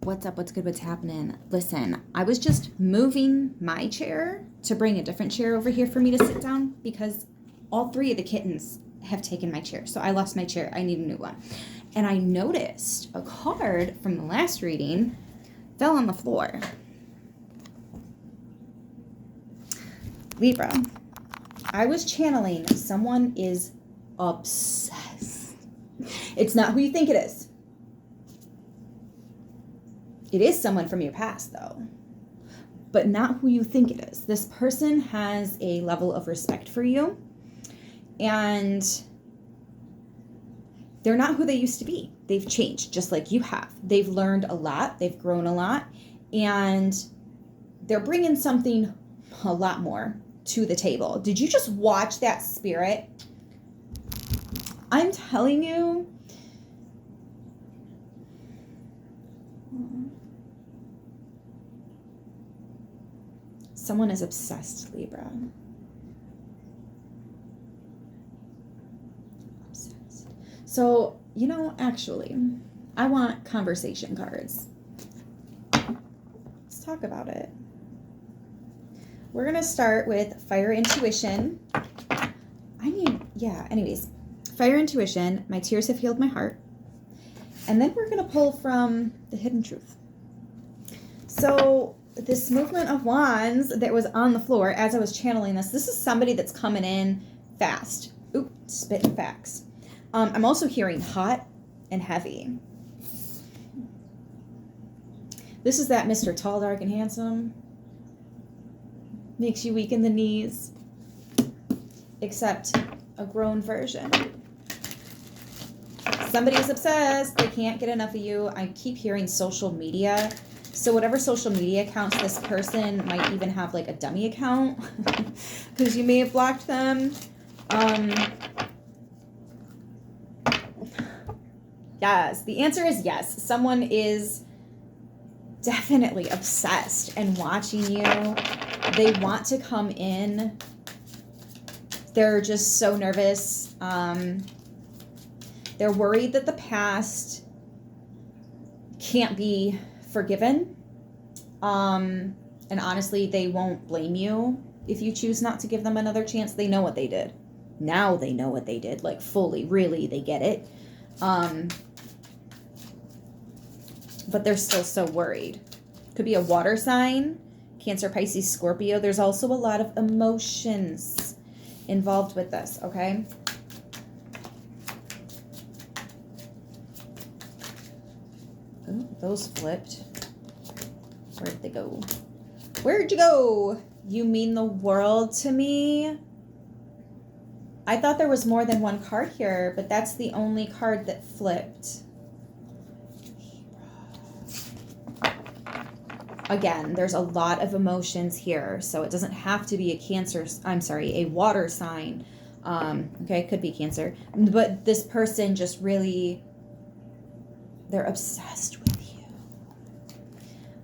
What's up? What's good? What's happening? Listen, I was just moving my chair to bring a different chair over here for me to sit down because all three of the kittens have taken my chair. So I lost my chair. I need a new one. And I noticed a card from the last reading fell on the floor. Libra, I was channeling someone is obsessed. It's not who you think it is. It is someone from your past, though, but not who you think it is. This person has a level of respect for you, and they're not who they used to be. They've changed, just like you have. They've learned a lot. They've grown a lot, and they're bringing something a lot more to the table. Did you just watch that spirit? I'm telling you, someone is obsessed, Libra. Obsessed. So, actually, I want conversation cards. Let's talk about it. We're going to start with Fire Intuition. Anyways. Fire Intuition, My Tears Have Healed My Heart. And then we're going to pull from the Hidden Truth. So, this movement of wands that was on the floor as I was channeling this is somebody that's coming in fast. Oop, spitting facts. I'm also hearing hot and heavy. This is that Mr. Tall, Dark, and Handsome. Makes you weak in the knees. Except a grown version. Somebody's obsessed. They can't get enough of you. I keep hearing social media. So whatever social media accounts, this person might even have like a dummy account because you may have blocked them. Yes, the answer is yes. Someone is definitely obsessed and watching you. They want to come in. They're just so nervous. They're worried that the past can't be forgiven. And honestly, they won't blame you if you choose not to give them another chance. They know what they did. Now they know what they did, like fully, really, they get it. But they're still so worried. Could be a water sign, Cancer, Pisces, Scorpio. There's also a lot of emotions involved with this, okay? Oh, those flipped. Where'd they go? Where'd you go? You mean the world to me? I thought there was more than one card here, but that's the only card that flipped. Again, there's a lot of emotions here, so it doesn't have to be a water sign. Okay, it could be Cancer. But this person just really, they're obsessed with you.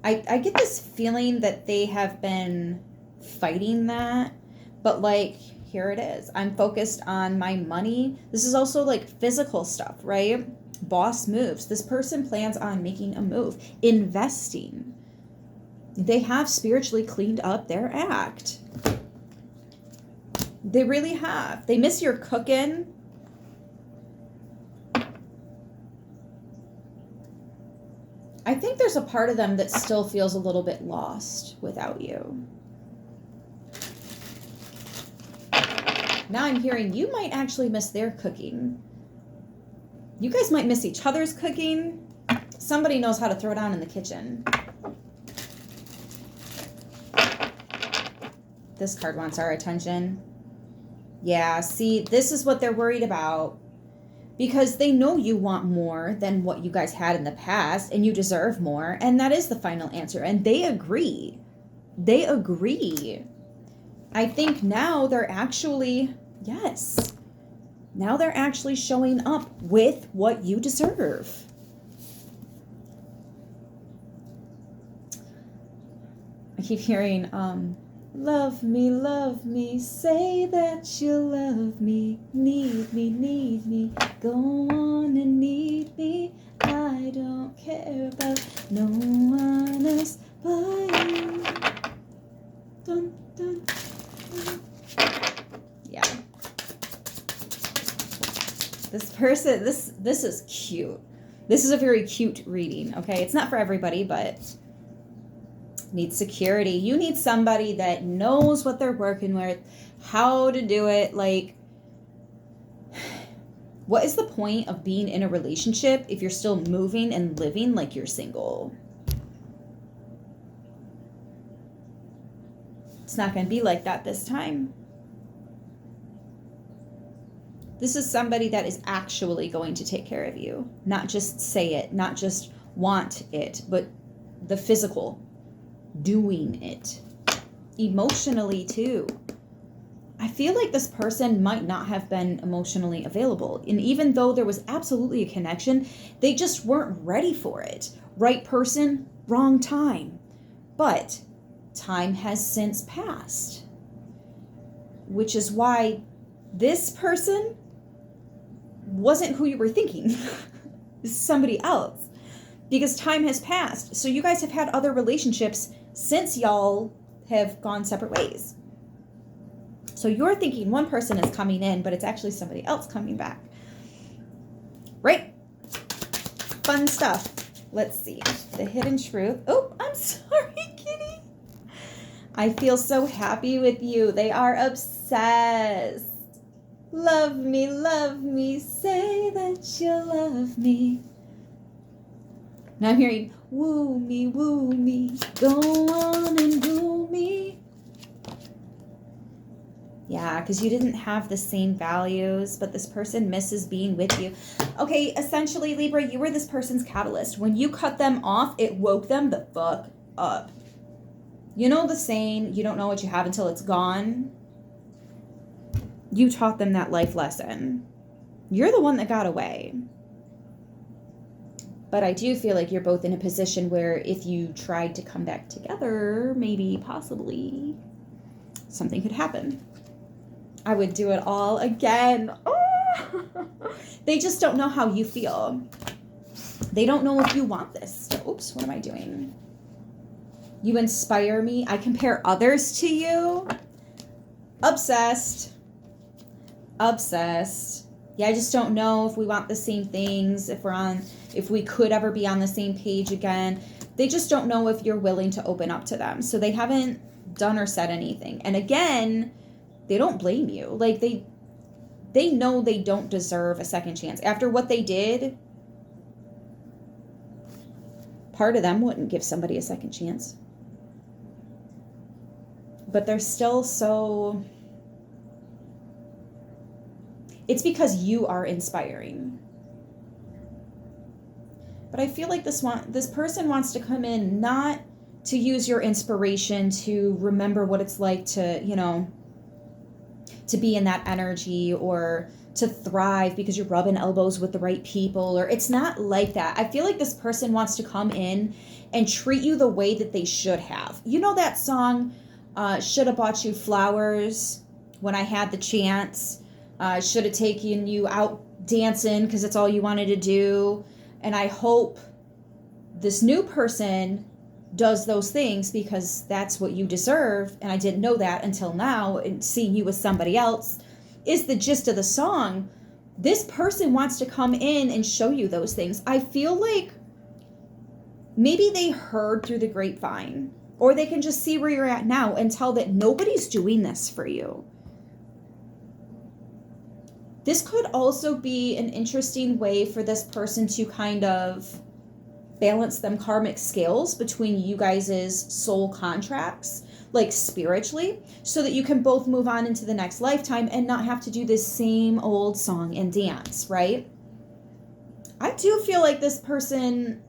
I get this feeling that they have been fighting that, but like, here it is. I'm focused on my money. This is also like physical stuff, right? Boss moves. This person plans on making a move, investing. They have spiritually cleaned up their act. They really have. They miss your cooking. I think there's a part of them that still feels a little bit lost without you. Now I'm hearing you might actually miss their cooking. You guys might miss each other's cooking. Somebody knows how to throw down in the kitchen. This card wants our attention. Yeah, see, this is what they're worried about. Because they know you want more than what you guys had in the past, and you deserve more, and that is the final answer. And they agree. They agree. I think now they're actually, yes, now they're actually showing up with what you deserve. I keep hearing, love me, say that you love me, need me, go on and need me, I don't care about no one else but you. Dun, dun, dun. Yeah. This person, this is cute. This is a very cute reading, okay? It's not for everybody, but need security. You need somebody that knows what they're working with, how to do it. Like, what is the point of being in a relationship if you're still moving and living like you're single? It's not going to be like that this time. This is somebody that is actually going to take care of you. Not just say it, not just want it, but the physical, doing it. Emotionally too. I feel like this person might not have been emotionally available. And even though there was absolutely a connection, they just weren't ready for it. Right person, wrong time. But time has since passed. Which is why this person wasn't who you were thinking. It's somebody else. Because time has passed. So you guys have had other relationships since y'all have gone separate ways. So you're thinking one person is coming in, but it's actually somebody else coming back. Right? Fun stuff. Let's see. The hidden truth. Oh, I'm sorry, kitty. I feel so happy with you. They are obsessed. Love me, say that you love me. Now I'm hearing, woo me, go on and woo me. Yeah, because you didn't have the same values, but this person misses being with you. Okay, essentially, Libra, you were this person's catalyst. When you cut them off, it woke them the fuck up. You know the saying, you don't know what you have until it's gone? You taught them that life lesson. You're the one that got away. But I do feel like you're both in a position where if you tried to come back together, maybe, possibly, something could happen. I would do it all again. Oh! They just don't know how you feel. They don't know if you want this. Oops, what am I doing? You inspire me. I compare others to you. Obsessed. Yeah, I just don't know if we want the same things, if we could ever be on the same page again. They just don't know if you're willing to open up to them. So they haven't done or said anything. And again, they don't blame you. Like they know they don't deserve a second chance. After what they did, part of them wouldn't give somebody a second chance. But they're still so... It's because you are inspiring. But I feel like this person wants to come in not to use your inspiration to remember what it's like to, to be in that energy or to thrive because you're rubbing elbows with the right people, or it's not like that. I feel like this person wants to come in and treat you the way that they should have. You know that song, Should Have Bought You Flowers When I Had the Chance? Should have taken you out dancing because it's all you wanted to do. And I hope this new person does those things because that's what you deserve. And I didn't know that until now. And seeing you with somebody else is the gist of the song. This person wants to come in and show you those things. I feel like maybe they heard through the grapevine, or they can just see where you're at now and tell that nobody's doing this for you. This could also be an interesting way for this person to kind of balance them karmic scales between you guys' soul contracts, like spiritually, so that you can both move on into the next lifetime and not have to do this same old song and dance, right? I do feel like this person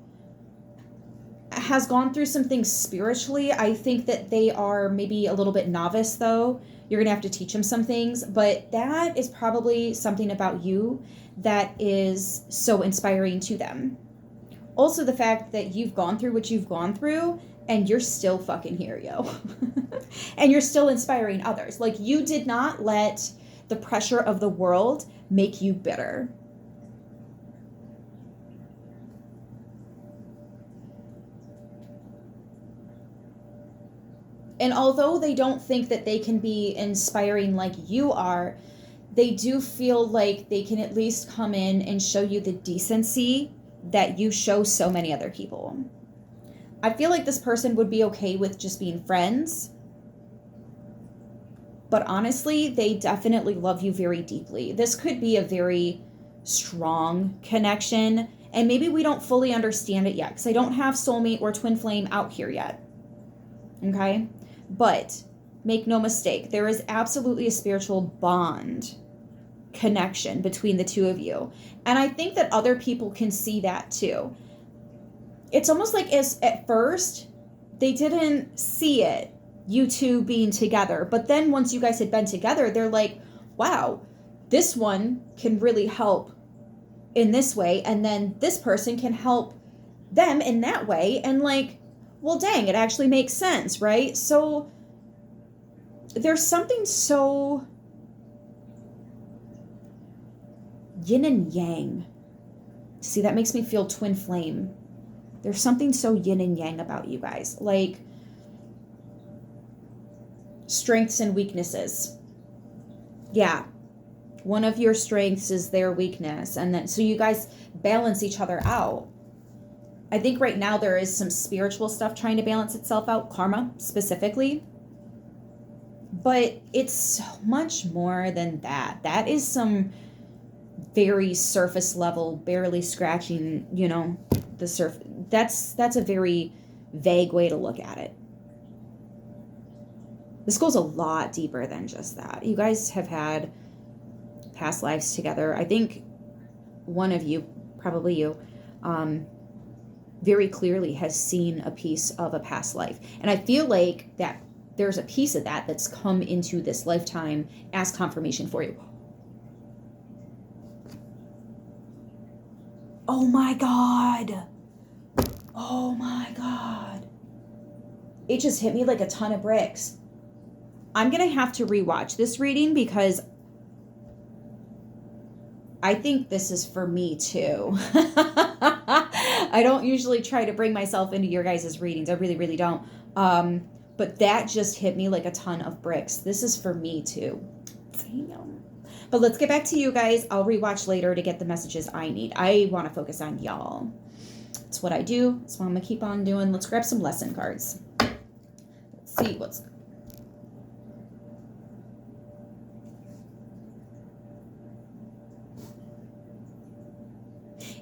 has gone through some things spiritually. I think that they are maybe a little bit novice, though. You're going to have to teach them some things, but that is probably something about you that is so inspiring to them. Also, the fact that you've gone through what you've gone through and you're still fucking here, yo. And you're still inspiring others. Like, you did not let the pressure of the world make you bitter. And although they don't think that they can be inspiring like you are, they do feel like they can at least come in and show you the decency that you show so many other people. I feel like this person would be okay with just being friends. But honestly, they definitely love you very deeply. This could be a very strong connection. And maybe we don't fully understand it yet, because I don't have soulmate or twin flame out here yet. Okay? But make no mistake, there is absolutely a spiritual bond connection between the two of you. And I think that other people can see that too. It's almost like as at first, they didn't see it, you two being together. But then once you guys had been together, they're like, wow, this one can really help in this way. And then this person can help them in that way. And like, well, dang, it actually makes sense, right? So there's something so yin and yang. See, that makes me feel twin flame. There's something so yin and yang about you guys. Like strengths and weaknesses. Yeah. One of your strengths is their weakness. And then, so you guys balance each other out. I think right now there is some spiritual stuff trying to balance itself out, karma specifically. But it's so much more than that. That is some very surface level, barely scratching, you know, the surface. That's a very vague way to look at it. This goes a lot deeper than just that. You guys have had past lives together. I think one of you, probably you, very clearly has seen a piece of a past life. And I feel like that there's a piece of that that's come into this lifetime as confirmation for you. Oh my God. Oh my God. It just hit me like a ton of bricks. I'm going to have to rewatch this reading because I think this is for me too. I don't usually try to bring myself into your guys' readings. I really, really don't. But that just hit me like a ton of bricks. This is for me too. Damn. But let's get back to you guys. I'll rewatch later to get the messages I need. I want to focus on y'all. That's what I do. That's what I'm going to keep on doing. Let's grab some lesson cards. Let's see what's...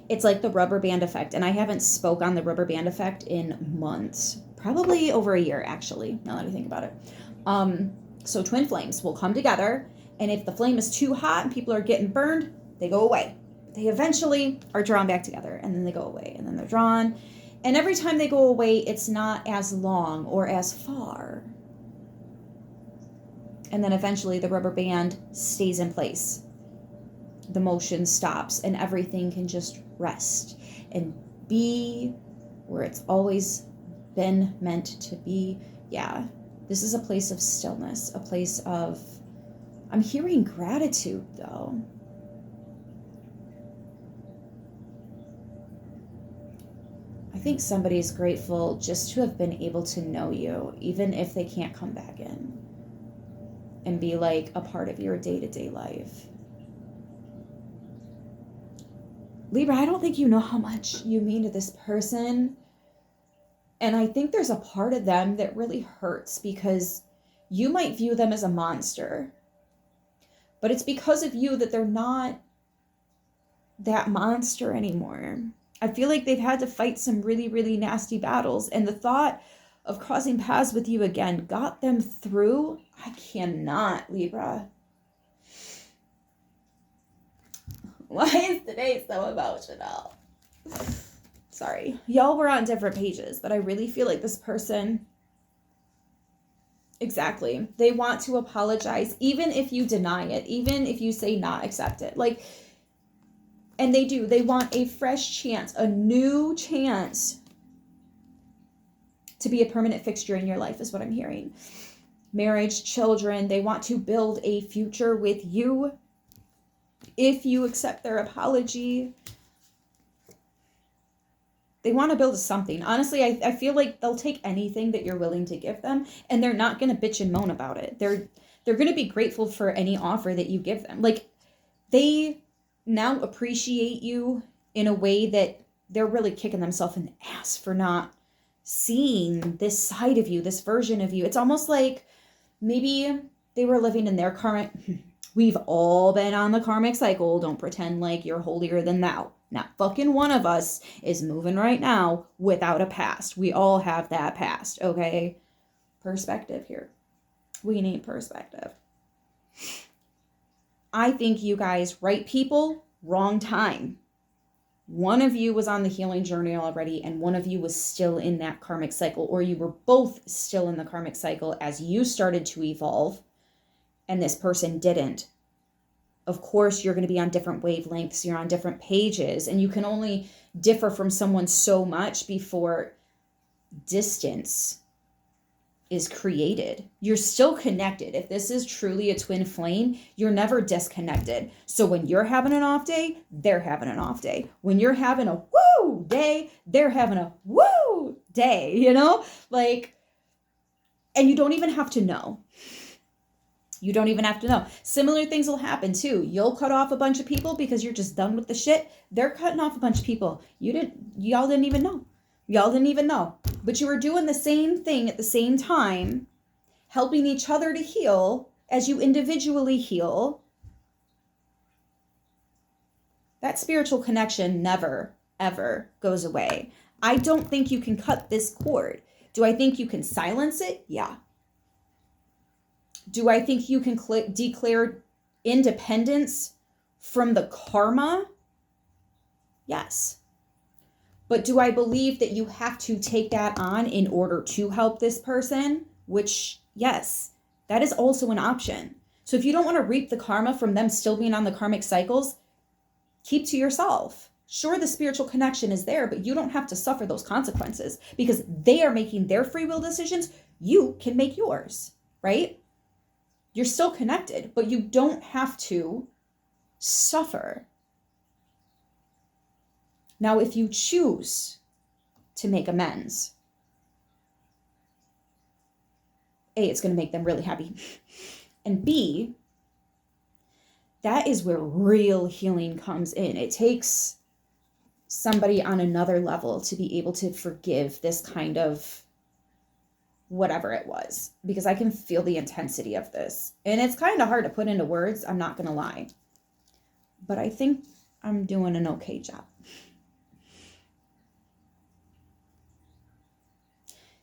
It's like the rubber band effect. And I haven't spoke on the rubber band effect in months. Probably over a year, actually, now that I think about it. So twin flames will come together. And if the flame is too hot and people are getting burned, they go away. They eventually are drawn back together. And then they go away. And then they're drawn. And every time they go away, it's not as long or as far. And then eventually the rubber band stays in place. The motion stops and everything can just rest and be where it's always been meant to be. Yeah, this is a place of stillness, a place of... I'm hearing gratitude, though. I think somebody's grateful just to have been able to know you, even if they can't come back in and be like a part of your day-to-day life. Libra, I don't think you know how much you mean to this person. And I think there's a part of them that really hurts because you might view them as a monster. But it's because of you that they're not that monster anymore. I feel like they've had to fight some really, really nasty battles. And the thought of crossing paths with you again got them through. I cannot, Libra. Why is today so emotional? Sorry. Y'all were on different pages, but I really feel like this person... Exactly. They want to apologize, even if you deny it, even if you say not accept it. Like, and they do. They want a fresh chance, a new chance to be a permanent fixture in your life is what I'm hearing. Marriage, children, they want to build a future with you. If you accept their apology, They want to build something. Honestly, I feel like they'll take anything that you're willing to give them, and they're not going to bitch and moan about it. They're going to be grateful for any offer that you give them. Like, they now appreciate you in a way that they're really kicking themselves in the ass for not seeing this side of you, this version of you. It's almost like maybe they were living in their karmic. We've all been on the karmic cycle. Don't pretend like you're holier than thou. Not fucking one of us is moving right now without a past. We all have that past, okay? Perspective here. We need perspective. I think you guys, right people, wrong time. One of you was on the healing journey already, and one of you was still in that karmic cycle, or you were both still in the karmic cycle as you started to evolve, and this person didn't. Of course, you're going to be on different wavelengths, you're on different pages, and you can only differ from someone so much before distance is created. You're still connected. If this is truly a twin flame, you're never disconnected. So when you're having an off day, they're having an off day. When you're having a woo day, they're having a woo day, you know? Like, and you don't even have to know. You don't even have to know. Similar things will happen too. You'll cut off a bunch of people because you're just done with the shit. They're cutting off a bunch of people. Y'all didn't even know. Y'all didn't even know. But you were doing the same thing at the same time, helping each other to heal as you individually heal. That spiritual connection never, ever goes away. I don't think you can cut this cord. Do I think you can silence it? Yeah. Do I think you can declare independence from the karma? Yes. But do I believe that you have to take that on in order to help this person? Which, yes, that is also an option. So if you don't want to reap the karma from them still being on the karmic cycles, keep to yourself. Sure, the spiritual connection is there, but you don't have to suffer those consequences because they are making their free will decisions. You can make yours, right? You're still connected, but you don't have to suffer. Now, if you choose to make amends, A, it's going to make them really happy. And B, that is where real healing comes in. It takes somebody on another level to be able to forgive this kind of whatever it was, because I can feel the intensity of this. And it's kind of hard to put into words, I'm not going to lie. But I think I'm doing an okay job.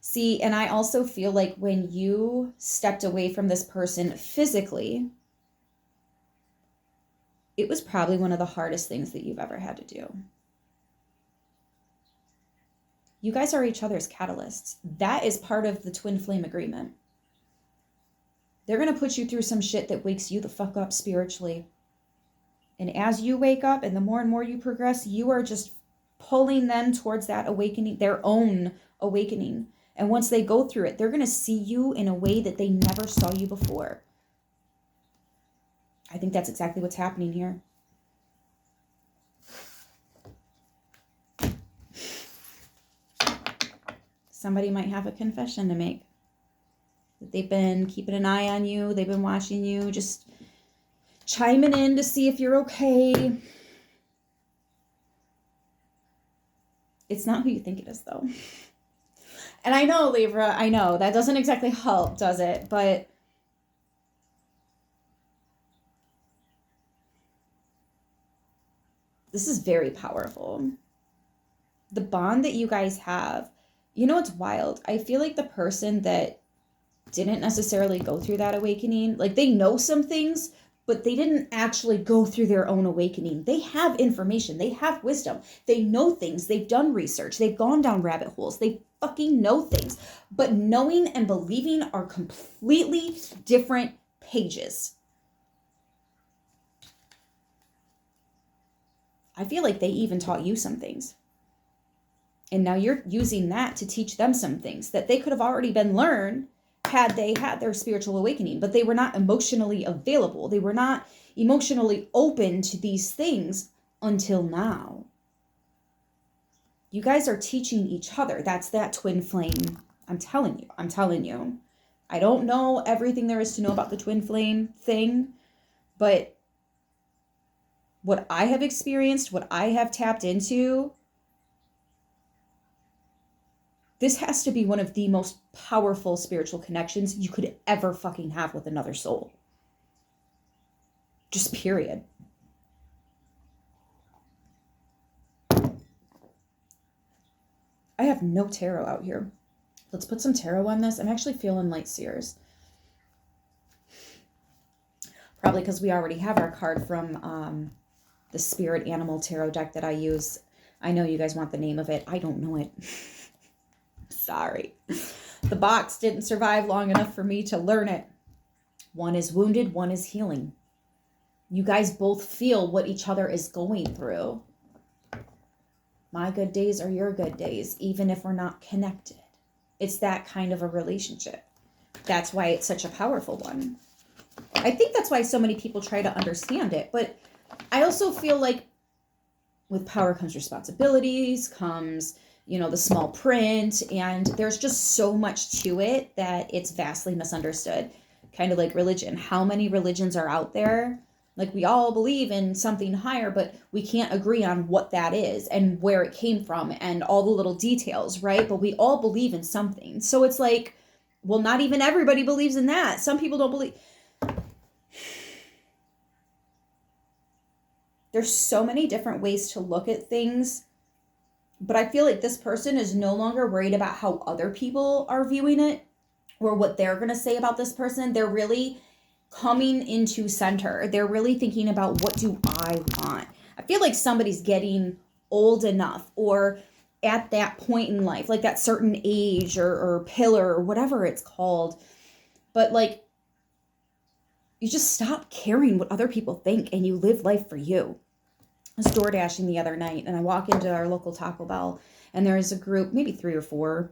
See, and I also feel like when you stepped away from this person physically, it was probably one of the hardest things that you've ever had to do. You guys are each other's catalysts. That is part of the twin flame agreement. They're going to put you through some shit that wakes you the fuck up spiritually. And as you wake up and the more and more you progress, you are just pulling them towards that awakening, their own awakening. And once they go through it, they're going to see you in a way that they never saw you before. I think that's exactly what's happening here. Somebody might have a confession to make. That they've been keeping an eye on you. They've been watching you, just chiming in to see if you're okay. It's not who you think it is, though. And I know, Libra, I know, that doesn't exactly help, does it? But this is very powerful. The bond that you guys have, you know, it's wild. I feel like the person that didn't necessarily go through that awakening, like they know some things, but they didn't actually go through their own awakening. They have information. They have wisdom. They know things. They've done research. They've gone down rabbit holes. They fucking know things. But knowing and believing are completely different pages. I feel like they even taught you some things. And now you're using that to teach them some things that they could have already been learned had they had their spiritual awakening, but they were not emotionally available. They were not emotionally open to these things until now. You guys are teaching each other. That's that twin flame. I'm telling you. I don't know everything there is to know about the twin flame thing, but what I have experienced, what I have tapped into, this has to be one of the most powerful spiritual connections you could ever fucking have with another soul. Just period. I have no tarot out here. Let's put some tarot on this. I'm actually feeling light seers. Probably because we already have our card from the spirit animal tarot deck that I use. I know you guys want the name of it. I don't know it. Sorry. The box didn't survive long enough for me to learn it. One is wounded, one is healing. You guys both feel what each other is going through. My good days are your good days, even if we're not connected. It's that kind of a relationship. That's why it's such a powerful one. I think that's why so many people try to understand it. But I also feel like with power comes responsibilities, comes, the small print, and there's just so much to it that it's vastly misunderstood. Kind of like religion. How many religions are out there? Like, we all believe in something higher, but we can't agree on what that is and where it came from and all the little details, right? But we all believe in something. So it's like, well, not even everybody believes in that. Some people don't believe. There's so many different ways to look at things. But I feel like this person is no longer worried about how other people are viewing it or what they're going to say about this person. They're really coming into center. They're really thinking about, what do I want? I feel like somebody's getting old enough or at that point in life, like that certain age or pillar or whatever it's called. But like, you just stop caring what other people think and you live life for you. I was door dashing the other night and I walk into our local Taco Bell and there's a group, maybe 3 or 4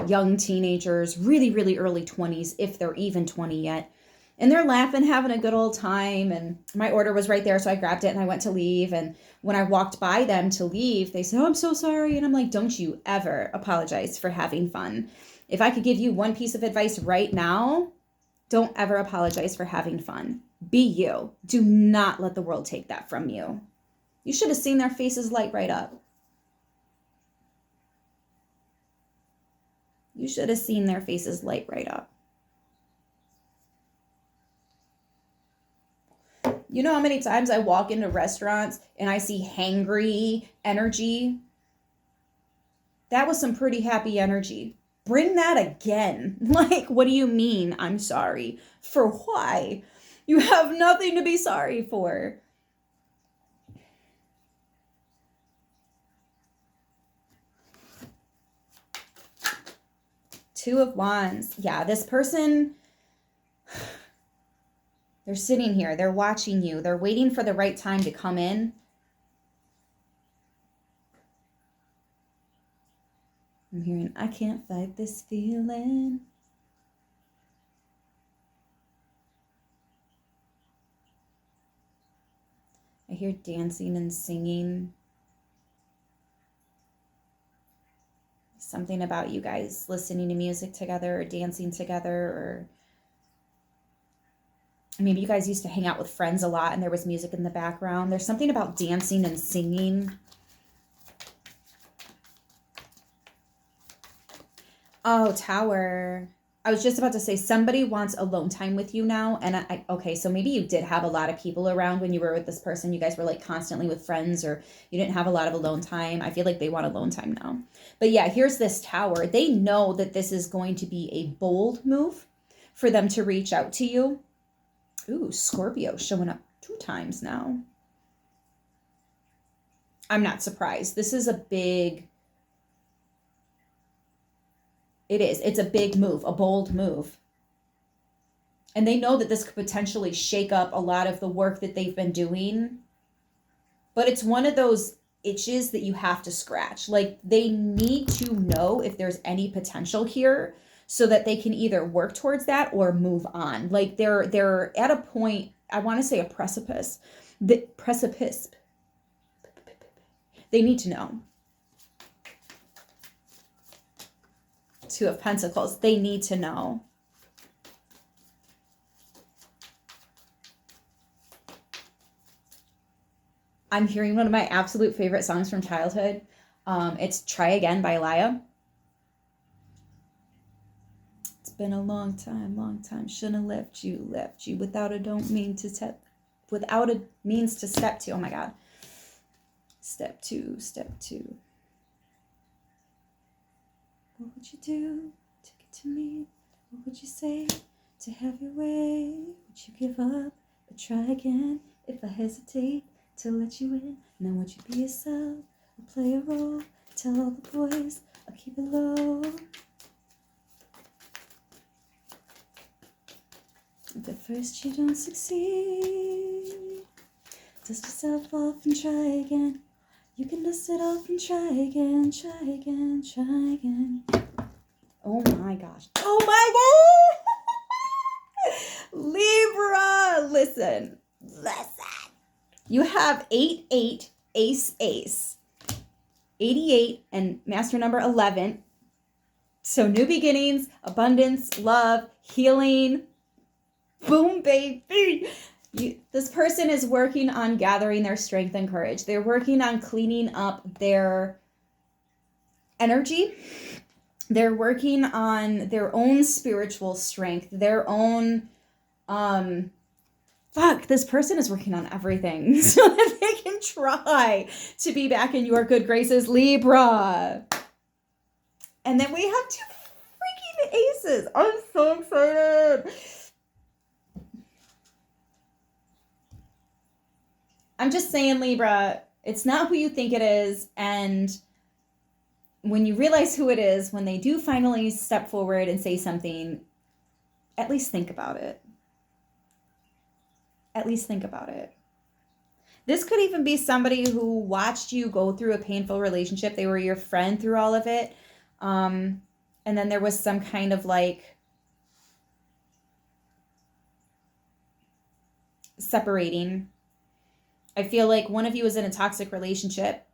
young teenagers, really, really early 20s, if they're even 20 yet. And they're laughing, having a good old time. And my order was right there. So I grabbed it and I went to leave. And when I walked by them to leave, they said, "Oh, I'm so sorry." And I'm like, don't you ever apologize for having fun. If I could give you one piece of advice right now, don't ever apologize for having fun. Be you. Do not let the world take that from you. You should have seen their faces light right up. You should have seen their faces light right up. You know how many times I walk into restaurants and I see hangry energy? That was some pretty happy energy. Bring that again. Like, what do you mean? I'm sorry. For why? You have nothing to be sorry for. Two of Wands. Yeah, this person, they're sitting here. They're watching you. They're waiting for the right time to come in. I'm hearing, I can't fight this feeling. I hear dancing and singing. Something about you guys listening to music together or dancing together, or maybe you guys used to hang out with friends a lot and there was music in the background. There's something about dancing and singing. Oh, Tower. I was just about to say, somebody wants alone time with you now. And okay, so maybe you did have a lot of people around when you were with this person. You guys were like constantly with friends, or you didn't have a lot of alone time. I feel like they want alone time now. But yeah, here's this Tower. They know that this is going to be a bold move for them to reach out to you. Ooh, Scorpio showing up 2 times now. I'm not surprised. This is a big... It is. It's a big move, a bold move. And they know that this could potentially shake up a lot of the work that they've been doing. But it's one of those itches that you have to scratch. Like, they need to know if there's any potential here so that they can either work towards that or move on. Like, they're at a point, I want to say a precipice. The precipice. They need to know. Two of Pentacles. They need to know. I'm hearing one of my absolute favorite songs from childhood. It's Try Again by Laya. It's been a long time. Shouldn't have left you without a means to step to. Oh my God. Step two. What would you do to get to me? What would you say to have your way? Would you give up or try again if I hesitate to let you in? Now would you be yourself or play a role? Tell all the boys I'll keep it low. If at first you don't succeed, dust yourself off and try again. You can dust it off and try again. Oh my gosh. Oh my God. Libra, listen. You have 8, ace. 88 and master number 11. So new beginnings, abundance, love, healing. Boom, baby. This person is working on gathering their strength and courage. They're working on cleaning up their energy. They're working on their own spiritual strength, their own, this person is working on everything so that they can try to be back in your good graces, Libra. And then we have 2 freaking aces. I'm so excited. I'm just saying, Libra, it's not who you think it is. And when you realize who it is, when they do finally step forward and say something, at least think about it. At least think about it. This could even be somebody who watched you go through a painful relationship. They were your friend through all of it. And then there was some kind of like separating. I feel like one of you was in a toxic relationship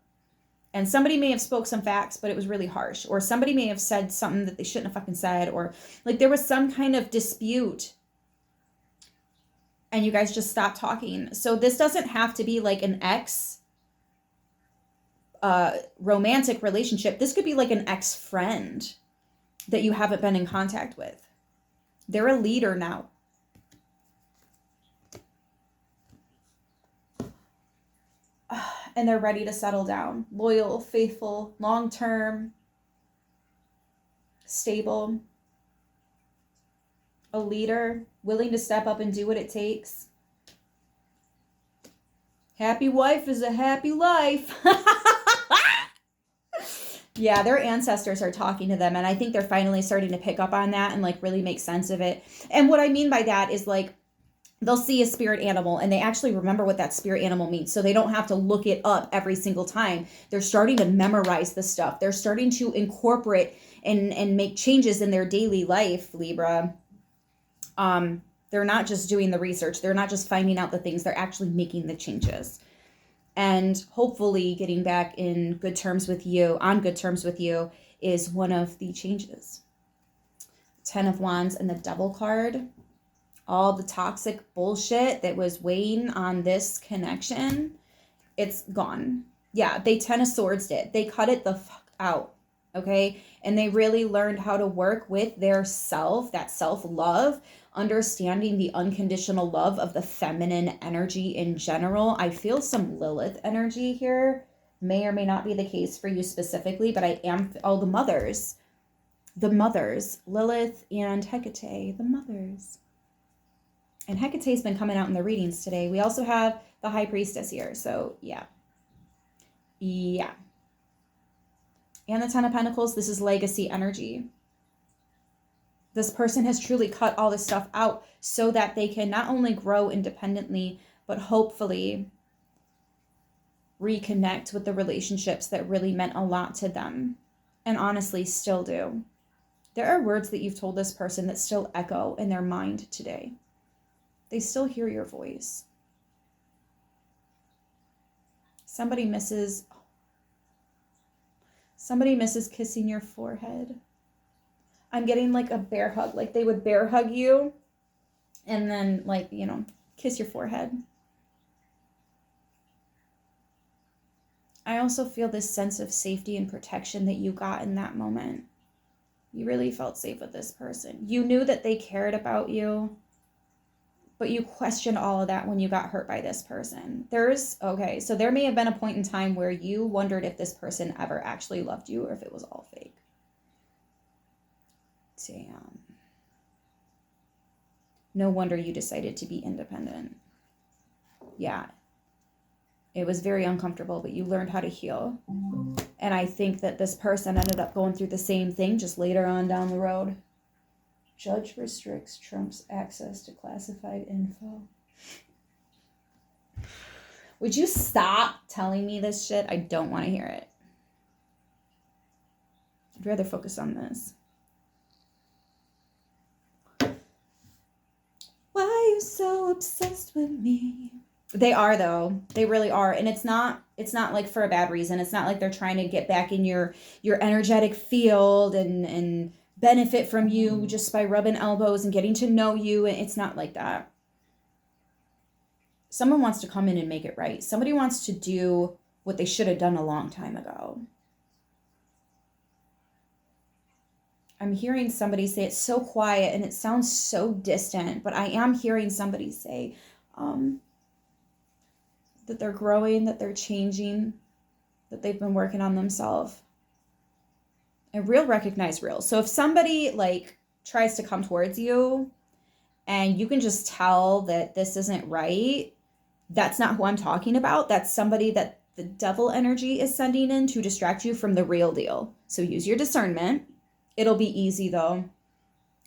and somebody may have spoke some facts, but it was really harsh. Or somebody may have said something that they shouldn't have fucking said. Or like there was some kind of dispute and you guys just stopped talking. So this doesn't have to be like an ex romantic relationship. This could be like an ex-friend that you haven't been in contact with. They're a leader now. And they're ready to settle down. Loyal, faithful, long-term, stable. A leader, willing to step up and do what it takes. Happy wife is a happy life. Yeah, their ancestors are talking to them. And I think they're finally starting to pick up on that and like really make sense of it. And what I mean by that is like, they'll see a spirit animal and they actually remember what that spirit animal means. So they don't have to look it up every single time. They're starting to memorize the stuff. They're starting to incorporate and make changes in their daily life, Libra. They're not just doing the research. They're not just finding out the things. They're actually making the changes. And hopefully getting back in good terms with you, on good terms with you, is one of the changes. 10 of Wands and the Devil card. All the toxic bullshit that was weighing on this connection, it's gone. Yeah, they 10 of Swords did. They cut it the fuck out, okay? And they really learned how to work with their self, that self-love, understanding the unconditional love of the feminine energy in general. I feel some Lilith energy here. May or may not be the case for you specifically, but I am, the mothers, Lilith and Hecate, the mothers. And Hecate's been coming out in the readings today. We also have the High Priestess here. So, yeah. Yeah. And the 10 of Pentacles, this is legacy energy. This person has truly cut all this stuff out so that they can not only grow independently, but hopefully reconnect with the relationships that really meant a lot to them. And honestly, still do. There are words that you've told this person that still echo in their mind today. They still hear your voice. Somebody misses kissing your forehead. I'm getting like a bear hug. Like they would bear hug you and then like, you know, kiss your forehead. I also feel this sense of safety and protection that you got in that moment. You really felt safe with this person. You knew that they cared about you, but you questioned all of that when you got hurt by this person. So there may have been a point in time where you wondered if this person ever actually loved you or if it was all fake. Damn. No wonder you decided to be independent. Yeah. It was very uncomfortable, but you learned how to heal. And I think that this person ended up going through the same thing just later on down the road. Judge restricts Trump's access to classified info. Would you stop telling me this shit? I don't want to hear it. I'd rather focus on this. Why are you so obsessed with me? They are, though. They really are. And it's not like for a bad reason. It's not like they're trying to get back in your energetic field and benefit from you just by rubbing elbows and getting to know you. And it's not like that. Someone wants to come in and make it right. Somebody wants to do what they should have done a long time ago. I'm hearing somebody say, it's so quiet and it sounds so distant, but I am hearing somebody say, that they're growing, that they're changing, that they've been working on themselves. And real recognize real. So if somebody like tries to come towards you and you can just tell that this isn't right, that's not who I'm talking about. That's somebody that the devil energy is sending in to distract you from the real deal. So use your discernment. It'll be easy though.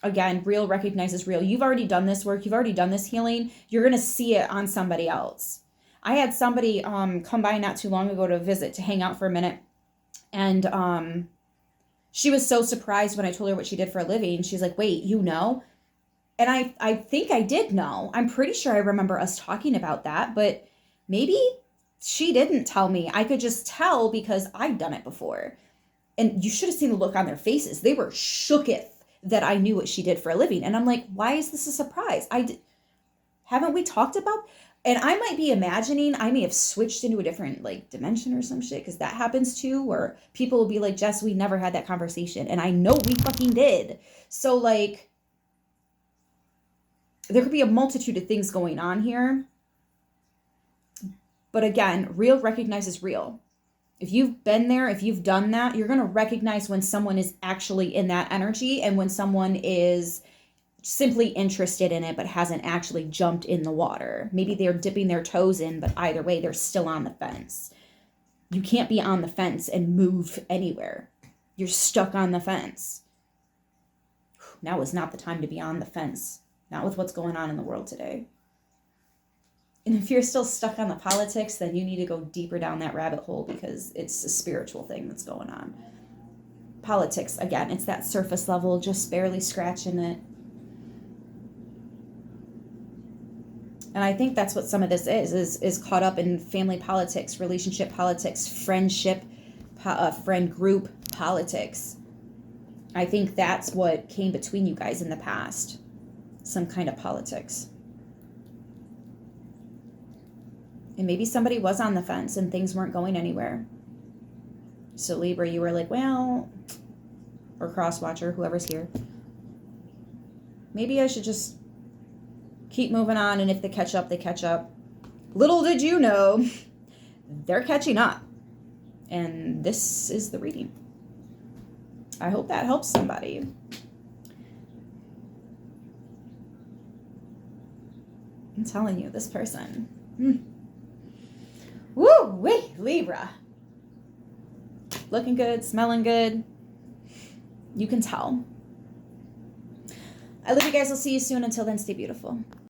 Again, real recognizes real. You've already done this work. You've already done this healing. You're going to see it on somebody else. I had somebody come by not too long ago to visit, to hang out for a minute. And she was so surprised when I told her what she did for a living. She's like, wait, you know? And I think I did know. I'm pretty sure I remember us talking about that, but maybe she didn't tell me. I could just tell because I'd done it before. And you should have seen the look on their faces. They were shooketh that I knew what she did for a living. And I'm like, why is this a surprise? Haven't we talked about? And I might be imagining, I may have switched into a different like dimension or some shit, because that happens too, where people will be like, Jess, we never had that conversation. And I know we fucking did. So like, there could be a multitude of things going on here. But again, real recognizes real. If you've been there, if you've done that, you're going to recognize when someone is actually in that energy and when someone is simply interested in it but hasn't actually jumped in the water. Maybe they're dipping their toes in, but either way, they're still on the fence. You can't be on the fence and move anywhere. You're stuck on the fence. Now is not the time to be on the fence. Not with what's going on in the world today. And if you're still stuck on the politics, then you need to go deeper down that rabbit hole, because it's a spiritual thing that's going on. Politics, again, it's that surface level, just barely scratching it. And I think that's what some of this is caught up in family politics, relationship politics, friendship, friend group politics. I think that's what came between you guys in the past. Some kind of politics. And maybe somebody was on the fence and things weren't going anywhere. So Libra, you were like, well, or Crosswatcher, whoever's here, maybe I should just keep moving on, and if they catch up, they catch up. Little did you know, they're catching up. And this is the reading. I hope that helps somebody. I'm telling you, this person. Woo-wee, Libra. Looking good, smelling good. You can tell. I love you guys. I'll see you soon. Until then, stay beautiful.